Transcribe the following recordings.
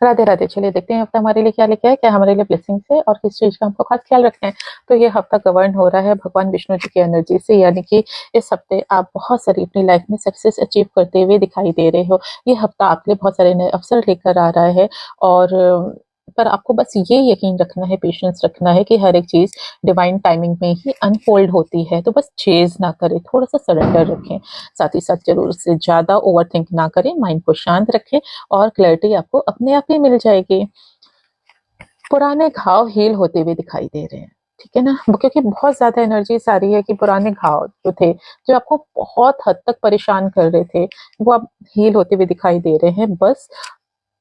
राधे राधे। चलिए देखते हैं हफ्ता हमारे लिए क्या लेके आए, क्या हमारे लिए ब्लेसिंग्स है और किस चीज का हमको खास ख्याल रखना है। तो ये हफ्ता गवर्न हो रहा है भगवान विष्णु जी की एनर्जी से, यानी कि इस हफ्ते आप बहुत सारी अपनी लाइफ में सक्सेस अचीव करते हुए दिखाई दे रहे हो। ये हफ्ता आपके लिए बहुत सारे नए अवसर लेकर आ रहा है, और पर आपको बस ये यकीन रखना है, पेशेंस रखना है कि हर एक चीज डिवाइन टाइमिंग में ही अनफोल्ड होती है। तो बस चेज ना करें, थोड़ा सा सरेंडर रखें, साथ ही साथ जरूर से ज्यादा ओवर थिंक ना करें, माइंड को शांत रखें और क्लैरिटी आपको अपने आप ही मिल जाएगी। पुराने घाव हील होते हुए दिखाई दे रहे हैं, ठीक है ना, क्योंकि बहुत ज्यादा एनर्जी आ रही है कि पुराने घाव जो थे, जो आपको बहुत हद तक परेशान कर रहे थे, वो अब हील होते हुए दिखाई दे रहे हैं। बस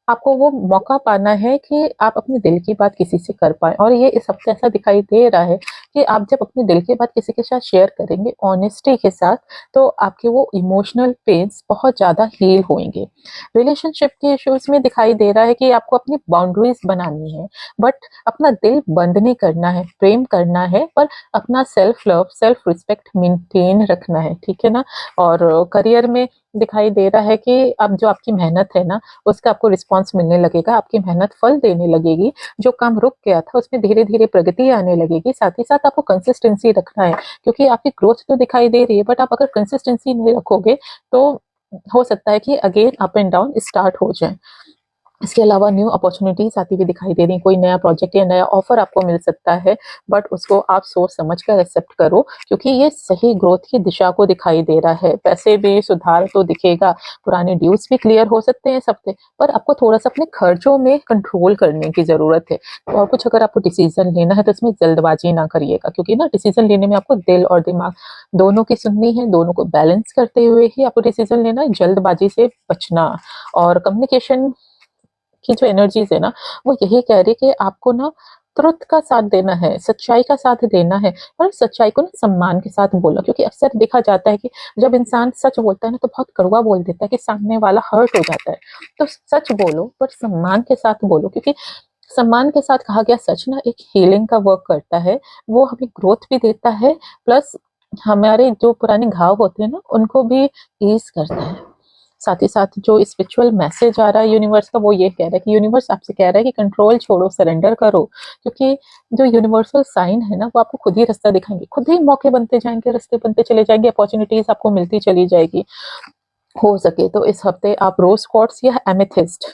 आपको वो मौका पाना है कि आप अपने दिल की बात किसी से कर पाए, और ये इस हफ्ते ऐसा दिखाई दे रहा है कि आप जब अपने दिल की बात किसी के साथ शेयर करेंगे ऑनेस्टी के साथ, तो आपके वो इमोशनल पेन्स बहुत ज्यादा हील होंगे। रिलेशनशिप के इश्यूज में दिखाई दे रहा है कि आपको अपनी बाउंड्रीज बनानी है, बट अपना दिल बंद नहीं करना है, प्रेम करना है, पर अपना self love, self respect maintain रखना है, ठीक है ना। और करियर में दिखाई दे रहा है कि अब जो आपकी मेहनत है ना, उसका आपको रिस्पॉन्स मिलने लगेगा, आपकी मेहनत फल देने लगेगी। जो काम रुक गया था उसमें धीरे धीरे प्रगति आने लगेगी। साथ ही साथ आपको कंसिस्टेंसी रखना है, क्योंकि आपकी ग्रोथ तो दिखाई दे रही है, बट आप अगर कंसिस्टेंसी नहीं रखोगे तो हो सकता है कि again up and down start हो जाए। इसके अलावा न्यू अपॉर्चुनिटीज आती हुई दिखाई दे रही हैं, कोई नया प्रोजेक्ट या नया ऑफर आपको मिल सकता है, बट उसको आप सोच समझ कर एक्सेप्ट करो, क्योंकि ये सही ग्रोथ की दिशा को दिखाई दे रहा है। पैसे भी सुधार तो दिखेगा, पुराने ड्यूज भी क्लियर हो सकते हैं सब, पर आपको थोड़ा सा अपने खर्चों में कंट्रोल करने की जरूरत है। और कुछ अगर आपको डिसीजन लेना है तो इसमें जल्दबाजी ना करिएगा, क्योंकि ना डिसीजन लेने में आपको दिल और दिमाग दोनों की सुननी है, दोनों को बैलेंस करते हुए ही आपको डिसीजन लेना है, जल्दबाजी से बचना। और कम्युनिकेशन की जो एनर्जीज है ना, वो यही कह रही है कि आपको ना ट्रुथ का साथ देना है, सच्चाई का साथ देना है, और सच्चाई को ना सम्मान के साथ बोलो, क्योंकि अक्सर देखा जाता है कि जब इंसान सच बोलता है ना तो बहुत कड़वा बोल देता है कि सामने वाला हर्ट हो जाता है। तो सच बोलो पर सम्मान के साथ बोलो, क्योंकि सम्मान के साथ कहा गया सच ना एक हीलिंग का वर्क करता है, वो हमें ग्रोथ भी देता है, प्लस हमारे जो पुराने घाव होते हैं ना उनको भी ईज करता है। साथ ही साथ जो स्पिरिचुअल मैसेज आ रहा है यूनिवर्स का, वो ये कह रहा है कि यूनिवर्स आपसे कह रहा है कि कंट्रोल छोड़ो, सरेंडर करो, क्योंकि जो यूनिवर्सल साइन है ना वो आपको खुद ही रास्ता दिखाएंगे, खुद ही मौके बनते जाएंगे, रास्ते बनते चले जाएंगे, अपॉर्चुनिटीज आपको मिलती चली जाएगी। हो सके तो इस हफ्ते आप रोज क्वार्ट्स या एमेथिस्ट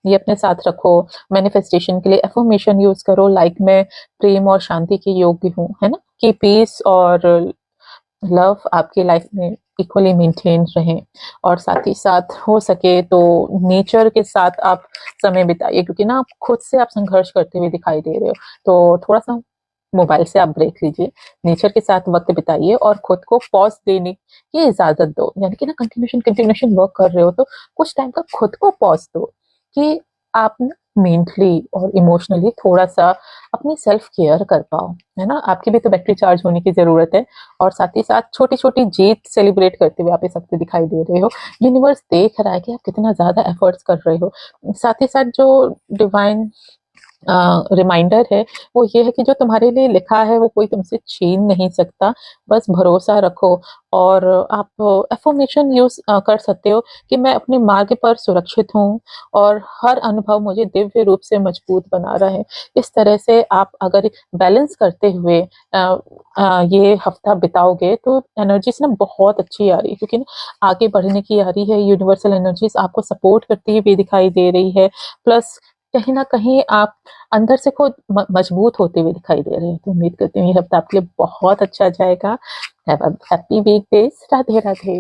ये अपने साथ रखो। मैनिफेस्टेशन के लिए एफर्मेशन यूज करो, लाइक मैं प्रेम और शांति के योग्य हूँ, है ना, कि पीस और लव आपकी लाइफ में इक्वली मेंटेन रहें। और साथ ही साथ हो सके तो नेचर के साथ आप समय बिताइए, क्योंकि ना आप खुद से आप संघर्ष करते हुए दिखाई दे रहे हो, तो थोड़ा सा मोबाइल से आप ब्रेक लीजिए, नेचर के साथ वक्त बिताइए और खुद को पॉज देने की इजाजत दो। यानी कि ना कंटिन्यूशन कंटिन्यूशन वर्क कर रहे हो तो कुछ टाइम का खुद को पॉज दो, कि आप ना मेंटली और इमोशनली थोड़ा सा अपनी सेल्फ केयर कर पाओ, है ना। आपकी भी तो बैटरी चार्ज होने की जरूरत है। और साथ ही साथ छोटी छोटी जीत सेलिब्रेट करते हुए आप इस हफ्ते दिखाई दे रहे हो। यूनिवर्स देख रहा है कि आप कितना ज्यादा एफर्ट्स कर रहे हो। साथ ही साथ जो डिवाइन रिमाइंडर है वो ये है कि जो तुम्हारे लिए लिखा है वो कोई तुमसे छीन नहीं सकता, बस भरोसा रखो। और आप एफर्मेशन यूज कर सकते हो कि मैं अपने मार्ग पर सुरक्षित हूँ और हर अनुभव मुझे दिव्य रूप से मजबूत बना रहा है। इस तरह से आप अगर बैलेंस करते हुए ये हफ्ता बिताओगे तो एनर्जीज ना बहुत अच्छी आ रही है, क्योंकि ना आगे बढ़ने की आ रही है, यूनिवर्सल एनर्जीज आपको सपोर्ट करती हुई दिखाई दे रही है। प्लस कहीं ना कहीं आप अंदर से खुद मजबूत होते हुए दिखाई दे रहे हैं। तो उम्मीद करती हूँ ये हफ्ता आपके लिए बहुत अच्छा जाएगा। Have a happy week days. Radhe Radhe.